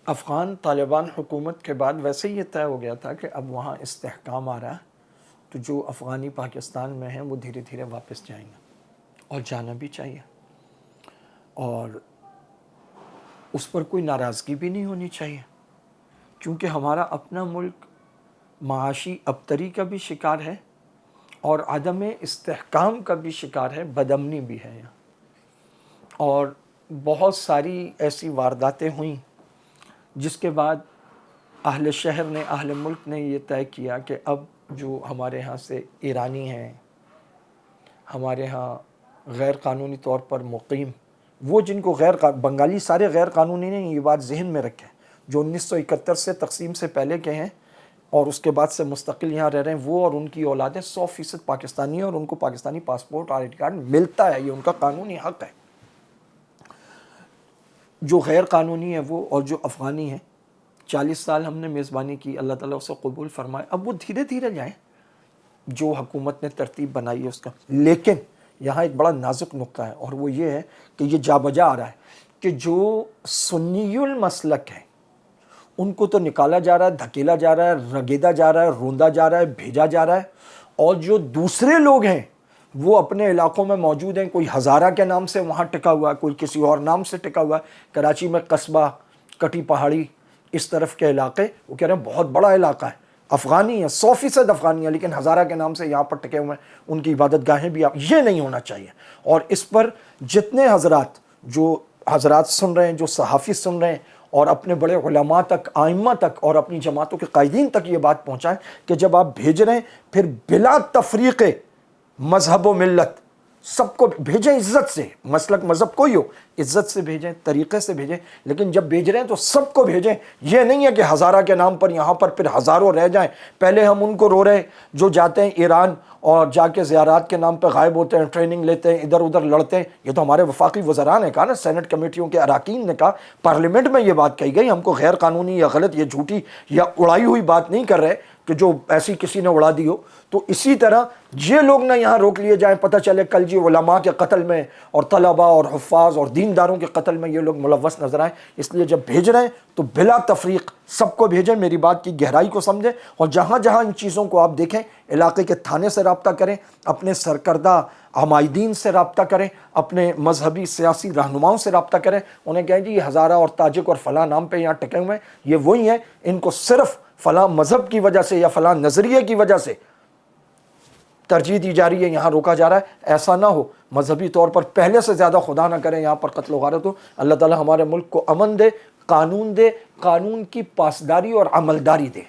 افغان طالبان حکومت کے بعد ویسے یہ طے ہو گیا تھا کہ اب وہاں استحکام آ رہا ہے، تو جو افغانی پاکستان میں ہیں وہ دھیرے دھیرے واپس جائیں گے، اور جانا بھی چاہیے، اور اس پر کوئی ناراضگی بھی نہیں ہونی چاہیے، کیونکہ ہمارا اپنا ملک معاشی ابتری کا بھی شکار ہے اور عدم استحکام کا بھی شکار ہے، بدامنی بھی ہے یہاں، اور بہت ساری ایسی وارداتیں ہوئیں جس کے بعد اہل شہر نے، اہل ملک نے یہ طے کیا کہ اب جو ہمارے ہاں سے ایرانی ہیں، ہمارے ہاں غیر قانونی طور پر مقیم، وہ جن کو بنگالی سارے غیر قانونی نہیں، یہ بات ذہن میں رکھیں، جو 1971 سے تقسیم سے پہلے کے ہیں اور اس کے بعد سے مستقل یہاں رہ رہے ہیں، وہ اور ان کی اولادیں 100% پاکستانی ہیں اور ان کو پاکستانی پاسپورٹ اور آئی ڈی کارڈ ملتا ہے، یہ ان کا قانونی حق ہے۔ جو غیر قانونی ہے وہ اور جو افغانی ہیں، 40 سال ہم نے میزبانی کی، اللہ تعالیٰ اسے قبول فرمائے، اب وہ دھیرے دھیرے جائیں جو حکومت نے ترتیب بنائی ہے اس کا۔ لیکن یہاں ایک بڑا نازک نقطہ ہے، اور وہ یہ ہے کہ یہ جا بجا آ رہا ہے کہ جو سنی المسلک ہیں ان کو تو نکالا جا رہا ہے، دھکیلا جا رہا ہے، رگیدا جا رہا ہے، روندا جا رہا ہے، بھیجا جا رہا ہے، اور جو دوسرے لوگ ہیں وہ اپنے علاقوں میں موجود ہیں، کوئی ہزارہ کے نام سے وہاں ٹکا ہوا ہے، کوئی کسی اور نام سے ٹکا ہوا ہے، کراچی میں قصبہ، کٹی پہاڑی، اس طرف کے علاقے، وہ کہہ رہے ہیں بہت بڑا علاقہ ہے، افغانی ہیں، 100% افغانی ہیں، لیکن ہزارہ کے نام سے یہاں پر ٹکے ہوئے ہیں، ان کی عبادت گاہیں بھی یہ نہیں ہونا چاہیے۔ اور اس پر جتنے حضرات، جو حضرات سن رہے ہیں، جو صحافی سن رہے ہیں، اور اپنے بڑے علماء تک، ائمہ تک، اور اپنی جماعتوں کے قائدین تک یہ بات پہنچائیں کہ جب آپ بھیج رہے ہیں پھر بلا تفریق مذہب و ملت سب کو بھیجیں، عزت سے، مسلک مذہب کوئی ہو، عزت سے بھیجیں، طریقے سے بھیجیں، لیکن جب بھیج رہے ہیں تو سب کو بھیجیں۔ یہ نہیں ہے کہ ہزارہ کے نام پر یہاں پر پھر ہزاروں رہ جائیں۔ پہلے ہم ان کو رو رہے ہیں جو جاتے ہیں ایران اور جا کے زیارات کے نام پہ غائب ہوتے ہیں، ٹریننگ لیتے ہیں، ادھر ادھر لڑتے ہیں۔ یہ تو ہمارے وفاقی وزراء نے کہا نا، سینٹ کمیٹیوں کے اراکین نے کہا، پارلیمنٹ میں یہ بات کہی گئی، ہم کو غیر قانونی یا غلط یا جھوٹی یا اڑائی ہوئی بات نہیں کر رہے کہ جو ایسی کسی نے اڑا دی ہو۔ تو اسی طرح یہ لوگ نہ یہاں روک لیے جائیں، پتہ چلے کل جی علماء کے قتل میں اور طلباء اور حفاظ اور دینداروں کے قتل میں یہ لوگ ملوث نظر آئیں۔ اس لیے جب بھیج رہے ہیں تو بلا تفریق سب کو بھیجیں، میری بات کی گہرائی کو سمجھیں، اور جہاں جہاں ان چیزوں کو آپ دیکھیں، علاقے کے تھانے سے رابطہ کریں، اپنے سرکردہ عمائدین سے رابطہ کریں، اپنے مذہبی سیاسی رہنماؤں سے رابطہ کریں، انہیں کہیں جی یہ ہزارہ اور تاجک اور فلاں نام پہ یہاں ٹکے ہوئے ہیں، یہ وہی ہیں، ان کو صرف فلاں مذہب کی وجہ سے یا فلاں نظریے کی وجہ سے ترجیح دی جا رہی ہے، یہاں روکا جا رہا ہے۔ ایسا نہ ہو، مذہبی طور پر پہلے سے زیادہ خدا نہ کریں یہاں پر قتل و غارت ہو۔ اللہ تعالی ہمارے ملک کو امن دے، قانون دے، قانون کی پاسداری اور عملداری دے۔